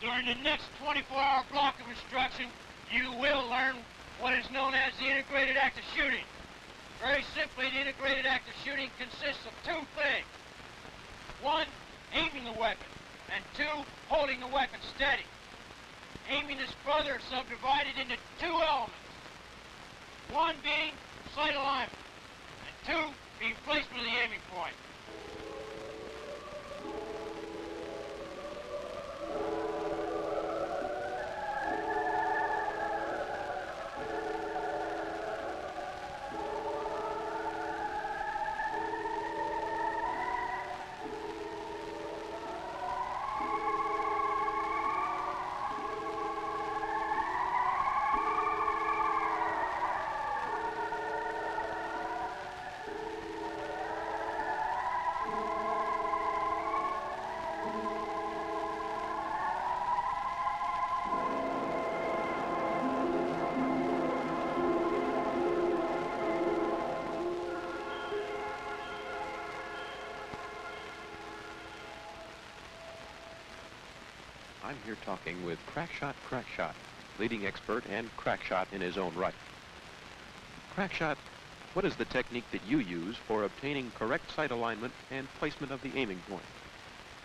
During the next 24-hour block of instruction, you will learn what is known as the integrated act of shooting. Very simply, the integrated act of shooting consists of two things. One, aiming the weapon, and two, holding the weapon steady. Aiming is further subdivided into two elements. One being sight alignment, and two being placement of the aiming point. I'm here talking with Crackshot, leading expert and crackshot in his own right. Crackshot, what is the technique that you use for obtaining correct sight alignment and placement of the aiming point?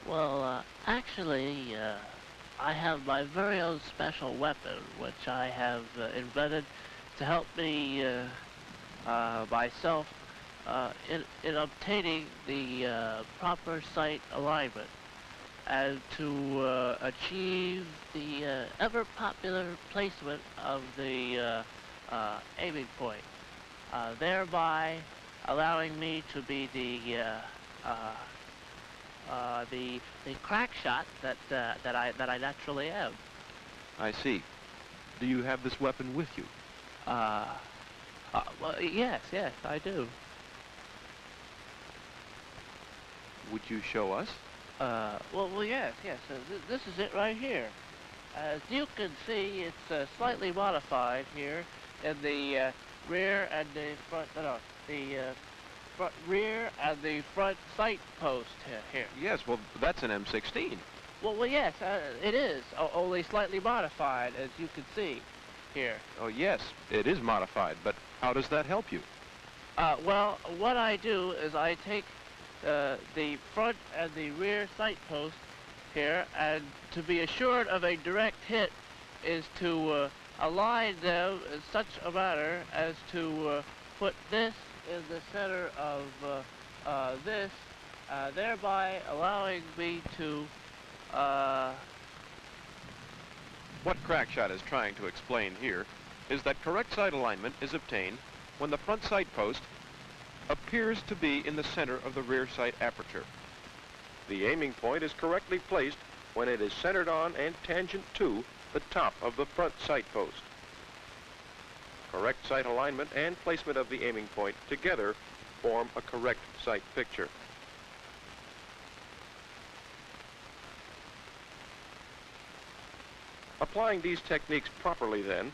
Well, actually, I have my very own special weapon, which I have invented to help me myself in obtaining the proper sight alignment and to achieve the ever-popular placement of the aiming point, thereby allowing me to be the crack shot that I naturally am. I see. Do you have this weapon with you? Well, yes, I do. Would you show us? Well, yes. This is it right here. As you can see, it's slightly modified here in the rear and the front. Front rear and the front sight post here. Yes, well, that's an M16. Well, yes, it is. Only slightly modified, as you can see here. Oh, yes, it is modified, but how does that help you? Well, what I do is I take the front and the rear sight post here, and to be assured of a direct hit is to align them in such a manner as to put this in the center of this, thereby allowing me to... What Crackshot is trying to explain here is that correct sight alignment is obtained when the front sight post appears to be in the center of the rear sight aperture. The aiming point is correctly placed when it is centered on and tangent to the top of the front sight post. Correct sight alignment and placement of the aiming point together form a correct sight picture. Applying these techniques properly, then,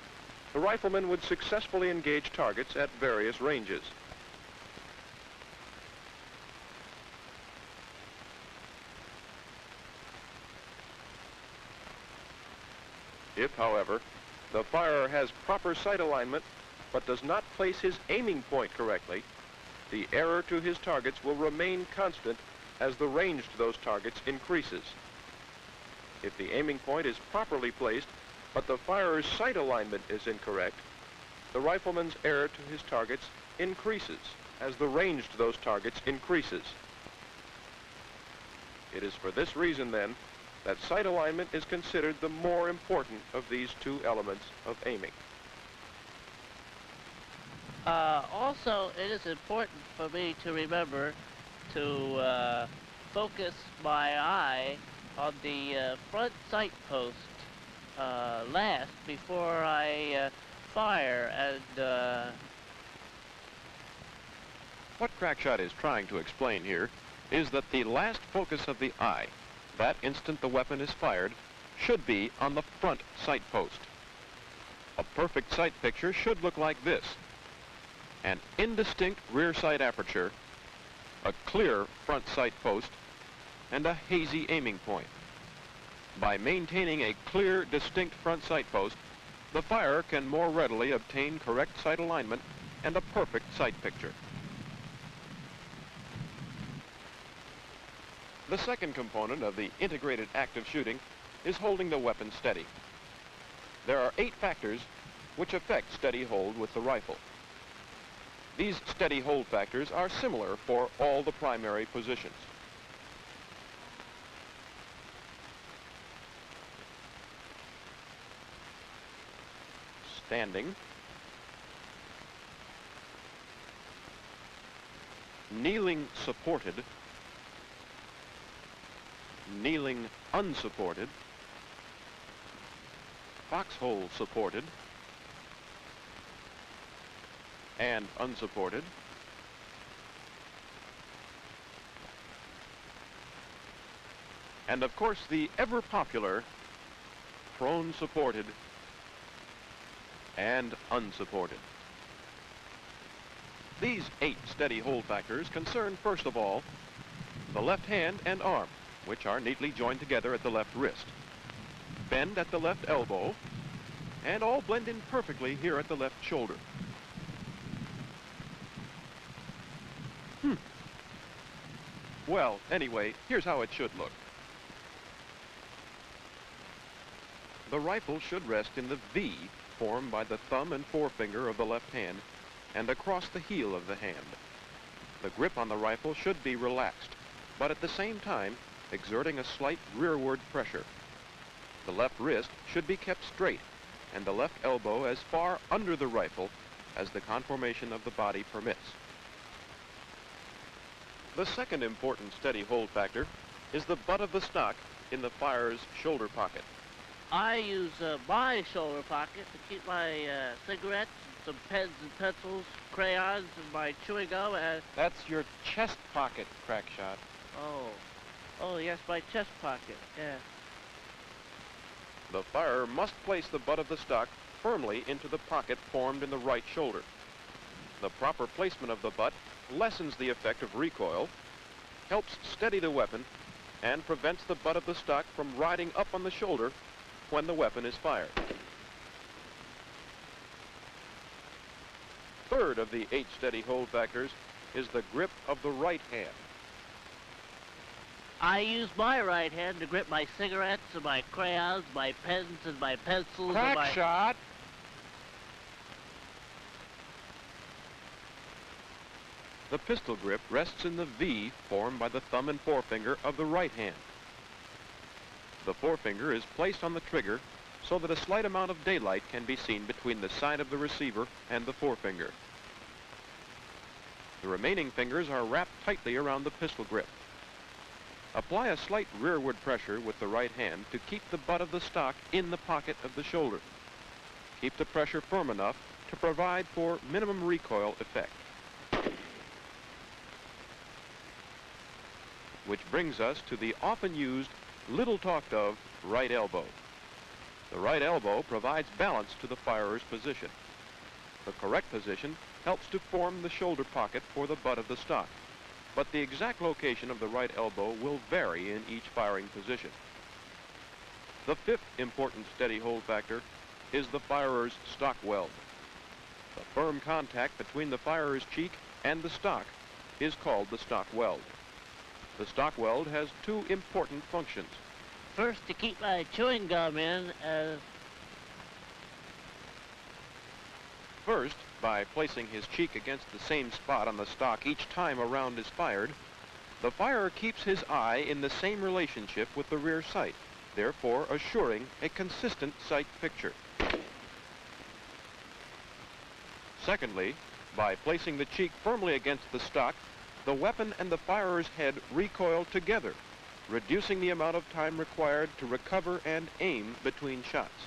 the rifleman would successfully engage targets at various ranges. If, however, the firer has proper sight alignment but does not place his aiming point correctly, the error to his targets will remain constant as the range to those targets increases. If the aiming point is properly placed but the firer's sight alignment is incorrect, the rifleman's error to his targets increases as the range to those targets increases. It is for this reason, then, that sight alignment is considered the more important of these two elements of aiming. Also, it is important for me to remember to focus my eye on the front sight post last before I fire, and What Crackshot is trying to explain here is that the last focus of the eye, that instant the weapon is fired, should be on the front sight post. A perfect sight picture should look like this: an indistinct rear sight aperture, a clear front sight post, and a hazy aiming point. By maintaining a clear, distinct front sight post, the firer can more readily obtain correct sight alignment and a perfect sight picture. The second component of the integrated act of shooting is holding the weapon steady. There are 8 factors which affect steady hold with the rifle. These steady hold factors are similar for all the primary positions. Standing, kneeling supported, kneeling unsupported, foxhole supported, and unsupported, and of course the ever popular prone supported and unsupported. These 8 steady hold factors concern, first of all, the left hand and arm, which are neatly joined together at the left wrist, bend at the left elbow, and all blend in perfectly here at the left shoulder. Well, anyway, here's how it should look. The rifle should rest in the V formed by the thumb and forefinger of the left hand and across the heel of the hand. The grip on the rifle should be relaxed, but at the same time exerting a slight rearward pressure. The left wrist should be kept straight and the left elbow as far under the rifle as the conformation of the body permits. The second important steady hold factor is the butt of the stock in the firer's shoulder pocket. I use my shoulder pocket to keep my cigarettes, some pens and pencils, crayons, and my chewing gum, and... That's your chest pocket, Crackshot. Oh, yes, my chest pocket, yeah. The firer must place the butt of the stock firmly into the pocket formed in the right shoulder. The proper placement of the butt lessens the effect of recoil, helps steady the weapon, and prevents the butt of the stock from riding up on the shoulder when the weapon is fired. Third of the 8 steady hold factors is the grip of the right hand. I use my right hand to grip my cigarettes and my crayons, my pens and my pencils and my... Crackshot! The pistol grip rests in the V formed by the thumb and forefinger of the right hand. The forefinger is placed on the trigger so that a slight amount of daylight can be seen between the side of the receiver and the forefinger. The remaining fingers are wrapped tightly around the pistol grip. Apply a slight rearward pressure with the right hand to keep the butt of the stock in the pocket of the shoulder. Keep the pressure firm enough to provide for minimum recoil effect. Which brings us to the often used, little talked of, right elbow. The right elbow provides balance to the firer's position. The correct position helps to form the shoulder pocket for the butt of the stock, but the exact location of the right elbow will vary in each firing position. The 5th important steady hold factor is the firer's stock weld. The firm contact between the firer's cheek and the stock is called the stock weld. The stock weld has 2 important functions. First, to keep my chewing gum in, First, by placing his cheek against the same spot on the stock each time a round is fired, the firer keeps his eye in the same relationship with the rear sight, therefore assuring a consistent sight picture. Secondly, by placing the cheek firmly against the stock, the weapon and the firer's head recoil together, reducing the amount of time required to recover and aim between shots.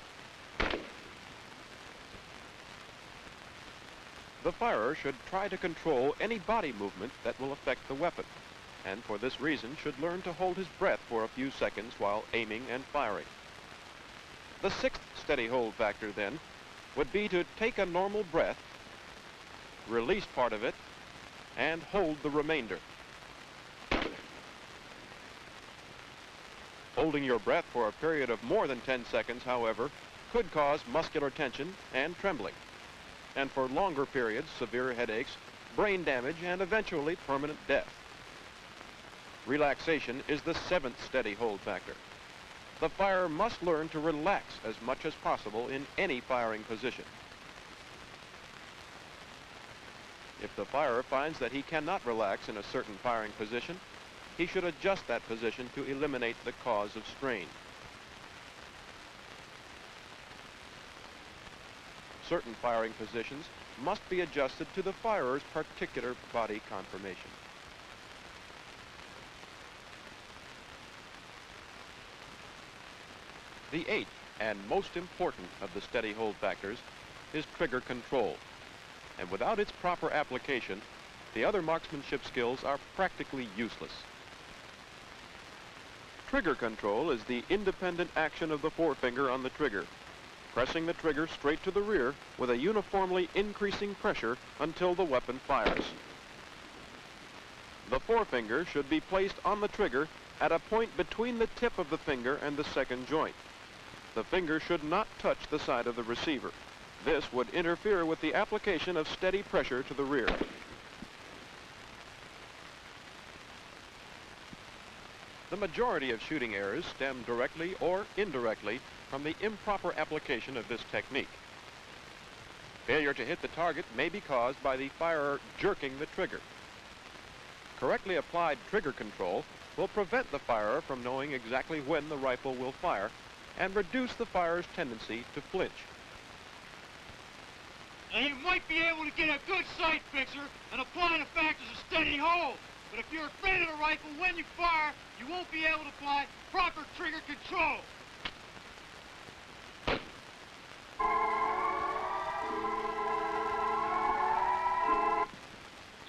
The firer should try to control any body movement that will affect the weapon, and for this reason should learn to hold his breath for a few seconds while aiming and firing. The 6th steady hold factor, then, would be to take a normal breath, release part of it, and hold the remainder. Holding your breath for a period of more than 10 seconds, however, could cause muscular tension and trembling, and for longer periods, severe headaches, brain damage, and eventually permanent death. Relaxation is the seventh steady hold factor. The firer must learn to relax as much as possible in any firing position. If the firer finds that he cannot relax in a certain firing position, he should adjust that position to eliminate the cause of strain. Certain firing positions must be adjusted to the firer's particular body conformation. The eighth and most important of the steady hold factors is trigger control. And without its proper application, the other marksmanship skills are practically useless. Trigger control is the independent action of the forefinger on the trigger, pressing the trigger straight to the rear with a uniformly increasing pressure until the weapon fires. The forefinger should be placed on the trigger at a point between the tip of the finger and the second joint. The finger should not touch the side of the receiver. This would interfere with the application of steady pressure to the rear. The majority of shooting errors stem directly or indirectly from the improper application of this technique. Failure to hit the target may be caused by the firer jerking the trigger. Correctly applied trigger control will prevent the firer from knowing exactly when the rifle will fire and reduce the firer's tendency to flinch. Now, you might be able to get a good sight picture and apply the factors of steady hold. But if you're afraid of the rifle when you fire, you won't be able to apply proper trigger control.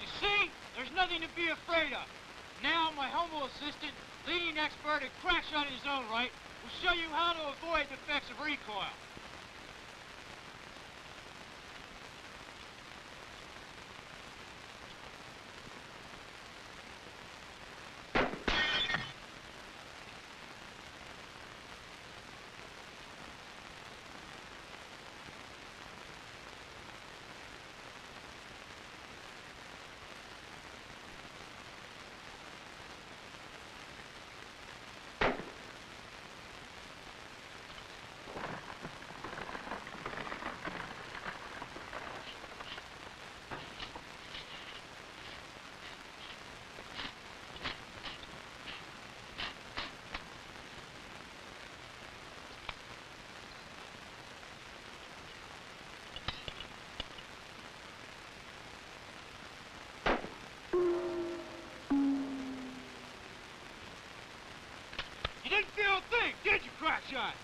You see, there's nothing to be afraid of. Now, my humble assistant, leading expert at crack shot in his own right, will show you how to avoid the effects of recoil. You didn't feel a thing, did you, crack shot?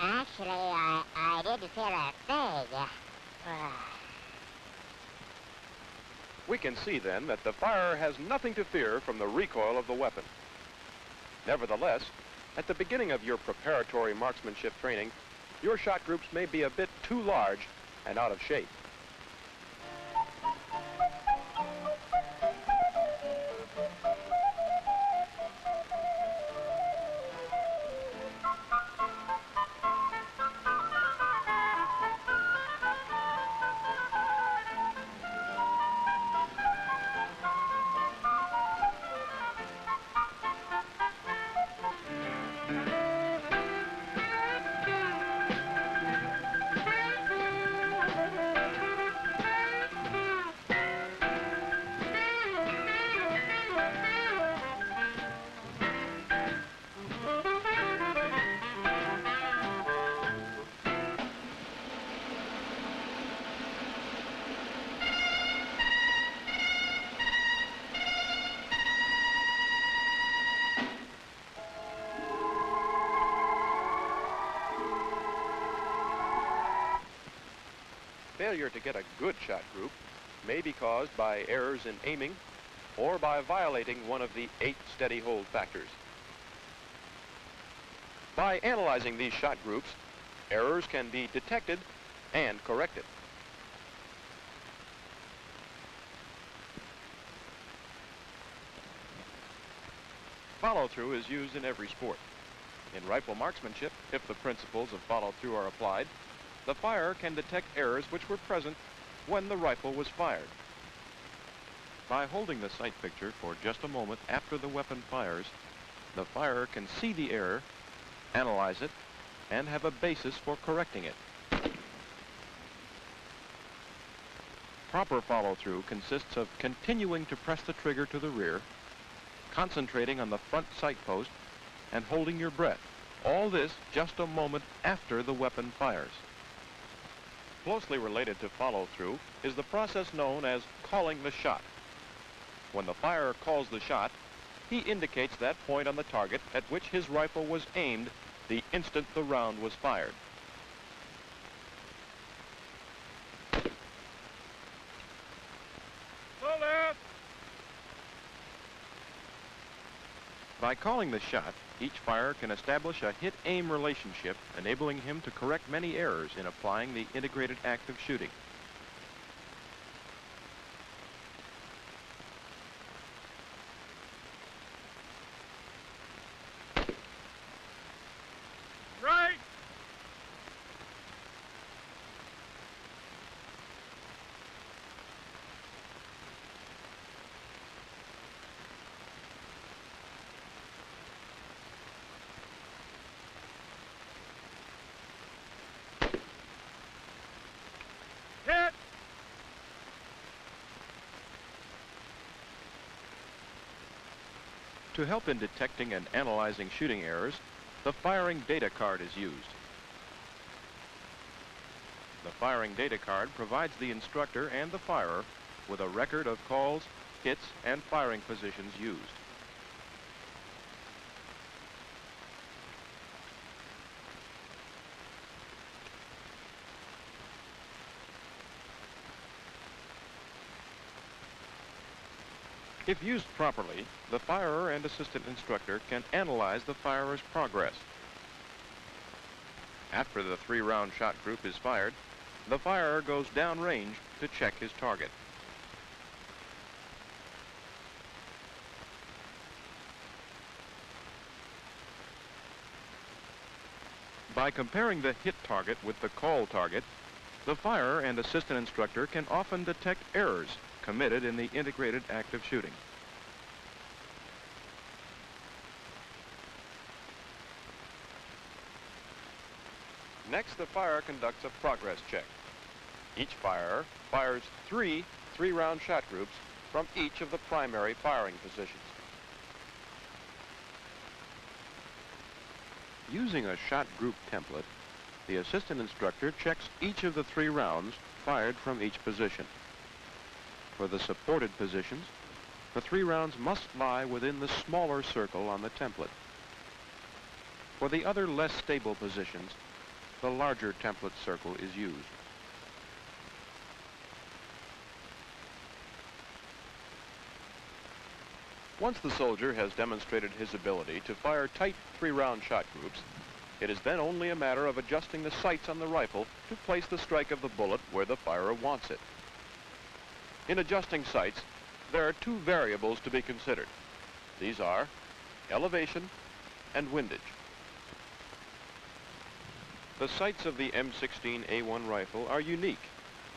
Actually, I didn't feel a thing. We can see then that the firer has nothing to fear from the recoil of the weapon. Nevertheless, at the beginning of your preparatory marksmanship training, your shot groups may be a bit too large and out of shape. Failure to get a good shot group may be caused by errors in aiming or by violating one of the 8 steady hold factors. By analyzing these shot groups, errors can be detected and corrected. Follow-through is used in every sport. In rifle marksmanship, if the principles of follow-through are applied, the firer can detect errors which were present when the rifle was fired. By holding the sight picture for just a moment after the weapon fires, the firer can see the error, analyze it, and have a basis for correcting it. Proper follow-through consists of continuing to press the trigger to the rear, concentrating on the front sight post, and holding your breath. All this just a moment after the weapon fires. Closely related to follow-through is the process known as calling the shot. When the firer calls the shot, he indicates that point on the target at which his rifle was aimed the instant the round was fired. By calling the shot, each firer can establish a hit-aim relationship, enabling him to correct many errors in applying the integrated act of shooting. Right! Hit! To help in detecting and analyzing shooting errors, the firing data card is used. The firing data card provides the instructor and the firer with a record of calls, hits, and firing positions used. If used properly, the firer and assistant instructor can analyze the firer's progress. After the 3-round shot group is fired, the firer goes downrange to check his target. By comparing the hit target with the call target, the firer and assistant instructor can often detect errors committed in the integrated act of shooting. Next, the firer conducts a progress check. Each firer fires 3 3-round shot groups from each of the primary firing positions. Using a shot group template, the assistant instructor checks each of the 3 rounds fired from each position. For the supported positions, the 3 rounds must lie within the smaller circle on the template. For the other less stable positions, the larger template circle is used. Once the soldier has demonstrated his ability to fire tight 3-round shot groups, it is then only a matter of adjusting the sights on the rifle to place the strike of the bullet where the firer wants it. In adjusting sights, there are 2 variables to be considered. These are elevation and windage. The sights of the M14A1 rifle are unique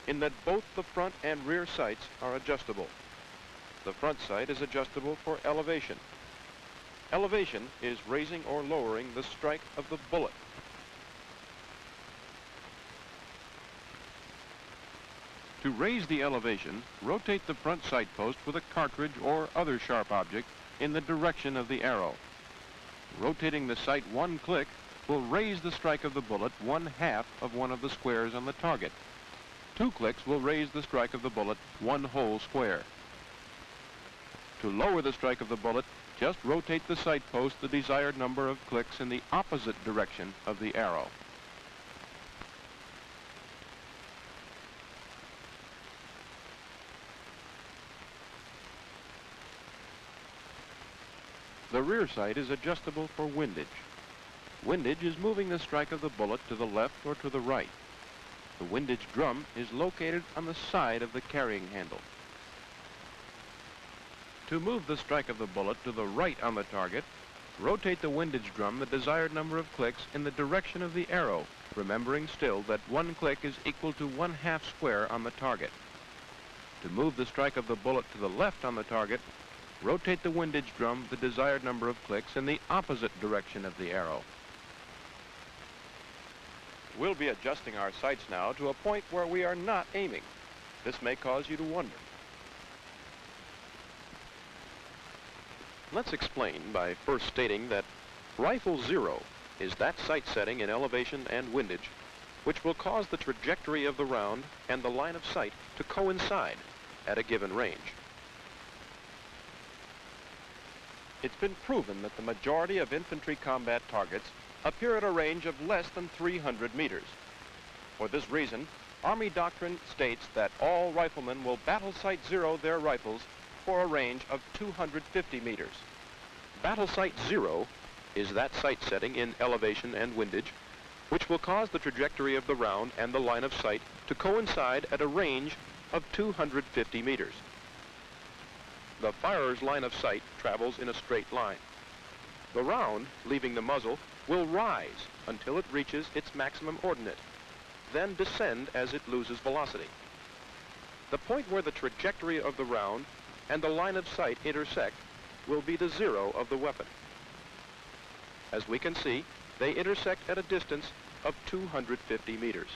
in that both the front and rear sights are adjustable. The front sight is adjustable for elevation. Elevation is raising or lowering the strike of the bullet. To raise the elevation, rotate the front sight post with a cartridge or other sharp object in the direction of the arrow. Rotating the sight 1 click will raise the strike of the bullet 1/2 of one of the squares on the target. 2 clicks will raise the strike of the bullet 1 whole square. To lower the strike of the bullet, just rotate the sight post the desired number of clicks in the opposite direction of the arrow. The rear sight is adjustable for windage. Windage is moving the strike of the bullet to the left or to the right. The windage drum is located on the side of the carrying handle. To move the strike of the bullet to the right on the target, Rotate the windage drum the desired number of clicks in the direction of the arrow, remembering still that 1 click is equal to 1/2 square on the target. To move the strike of the bullet to the left on the target, rotate the windage drum the desired number of clicks in the opposite direction of the arrow. We'll be adjusting our sights now to a point where we are not aiming. This may cause you to wonder. Let's explain by first stating that rifle 0 is that sight setting in elevation and windage which will cause the trajectory of the round and the line of sight to coincide at a given range. It's been proven that the majority of infantry combat targets appear at a range of less than 300 meters. For this reason, Army doctrine states that all riflemen will battle sight 0 their rifles for a range of 250 meters. Battle sight 0 is that sight setting in elevation and windage which will cause the trajectory of the round and the line of sight to coincide at a range of 250 meters. The firer's line of sight travels in a straight line. The round, leaving the muzzle, will rise until it reaches its maximum ordinate, then descend as it loses velocity. The point where the trajectory of the round and the line of sight intersect will be the 0 of the weapon. As we can see, they intersect at a distance of 250 meters.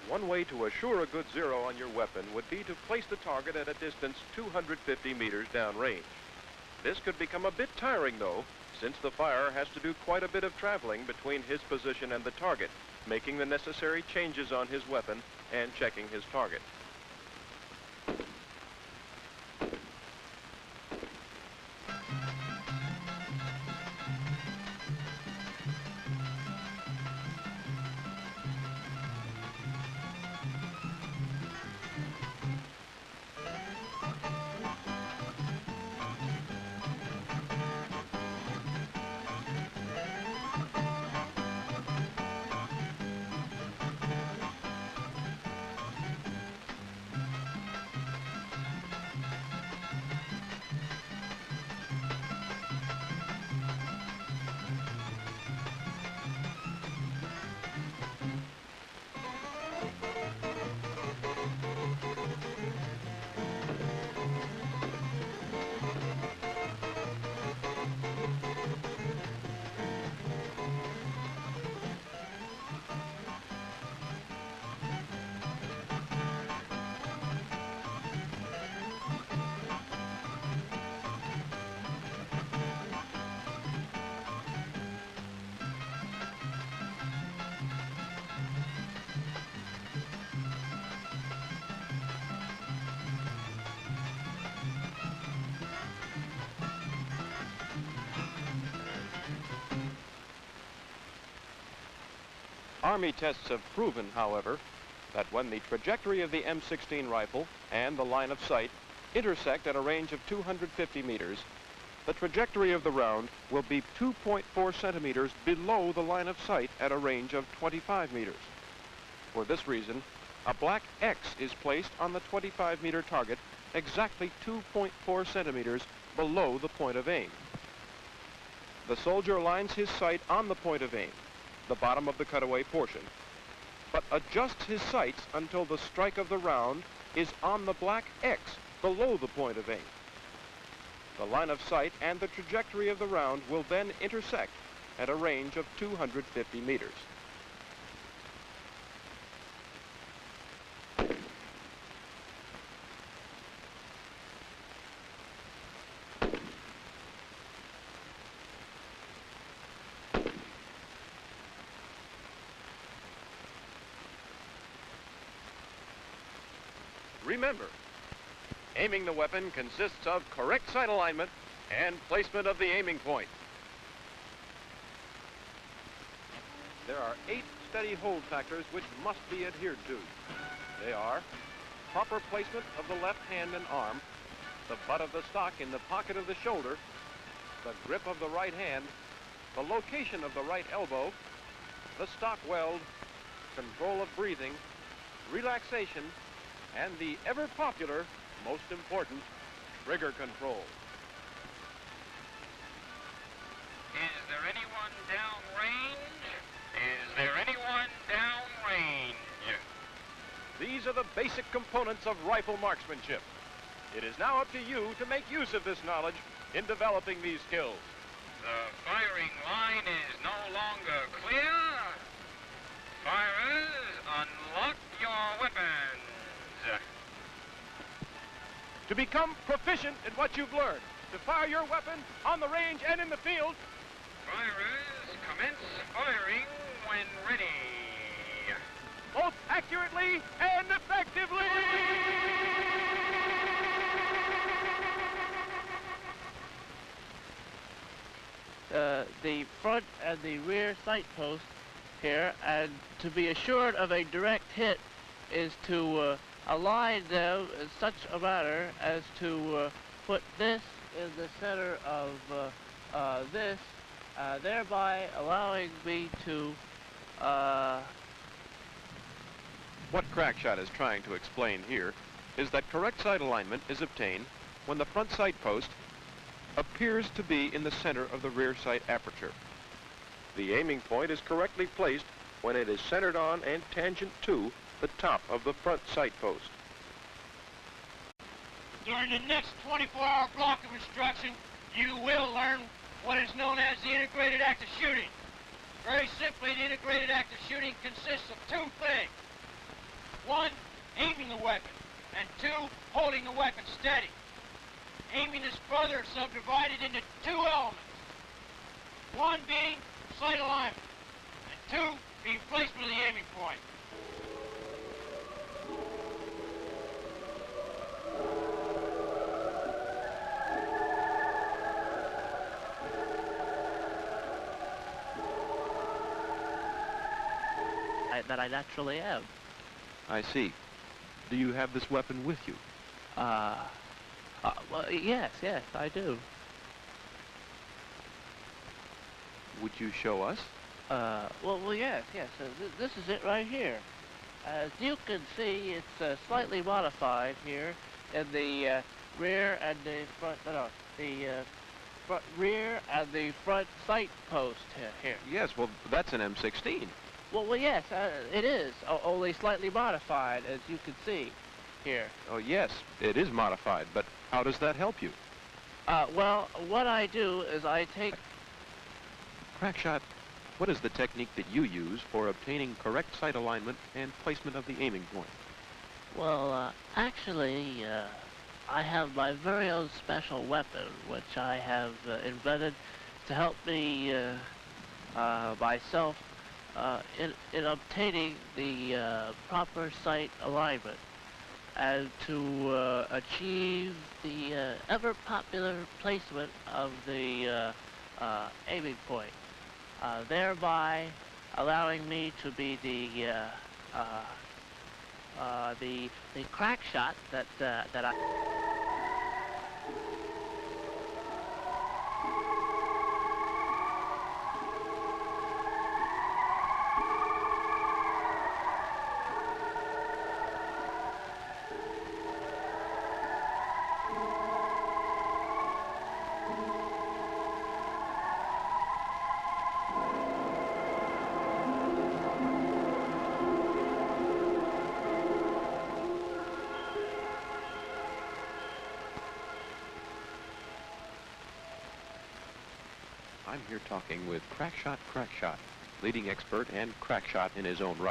One way to assure a good 0 on your weapon would be to place the target at a distance 250 meters downrange. This could become a bit tiring though, since the firer has to do quite a bit of traveling between his position and the target, making the necessary changes on his weapon and checking his target. Army tests have proven, however, that when the trajectory of the M16 rifle and the line of sight intersect at a range of 250 meters, the trajectory of the round will be 2.4 centimeters below the line of sight at a range of 25 meters. For this reason, a black X is placed on the 25-meter target exactly 2.4 centimeters below the point of aim. The soldier lines his sight on the point of aim, the bottom of the cutaway portion, but adjusts his sights until the strike of the round is on the black X below the point of aim. The line of sight and the trajectory of the round will then intersect at a range of 250 meters. Remember, aiming the weapon consists of correct sight alignment and placement of the aiming point. There are 8 steady hold factors which must be adhered to. They are proper placement of the left hand and arm, the butt of the stock in the pocket of the shoulder, the grip of the right hand, the location of the right elbow, the stock weld, control of breathing, relaxation, and the ever-popular, most important, trigger control. These are the basic components of rifle marksmanship. It is now up to you to make use of this knowledge in developing these skills. The firing line is no longer clear. Firers, unlock your weapons. To become proficient in what you've learned, to fire your weapon on the range and in the field, Firers, commence firing when ready. both accurately and effectively. The front and the rear sight post here, and to be assured of a direct hit is to align them in such a manner as to put this in the center of this, thereby allowing me to What Crackshot is trying to explain here is that correct sight alignment is obtained when the front sight post appears to be in the center of the rear sight aperture. The aiming point is correctly placed when it is centered on and tangent to the top of the front sight post. During the next 24-hour block of instruction, you will learn what is known as the integrated act of shooting. Very simply, the integrated act of shooting consists of two things. One, aiming the weapon, and two, holding the weapon steady. Aiming is further subdivided into two elements. One being sight alignment, and two being placement of the aiming point. that I naturally am. I see. Do you have this weapon with you? Well, yes, I do. Would you show us? Well, yes. This is it right here. As you can see, it's slightly modified here in the rear and the front. Rear and the front sight post here. Yes, well, that's an M16. Well, yes, it is. Only slightly modified, as you can see here. Oh, yes, it is modified, but how does that help you? Well, what I do is I take... Crackshot, what is the technique that you use for obtaining correct sight alignment and placement of the aiming point? Well, actually, I have my very own special weapon, which I have invented to help me myself in obtaining the proper sight alignment and to achieve the ever popular placement of the aiming point, thereby allowing me to be the crack shot that I... I'm here talking with Crackshot, leading expert and crackshot in his own right.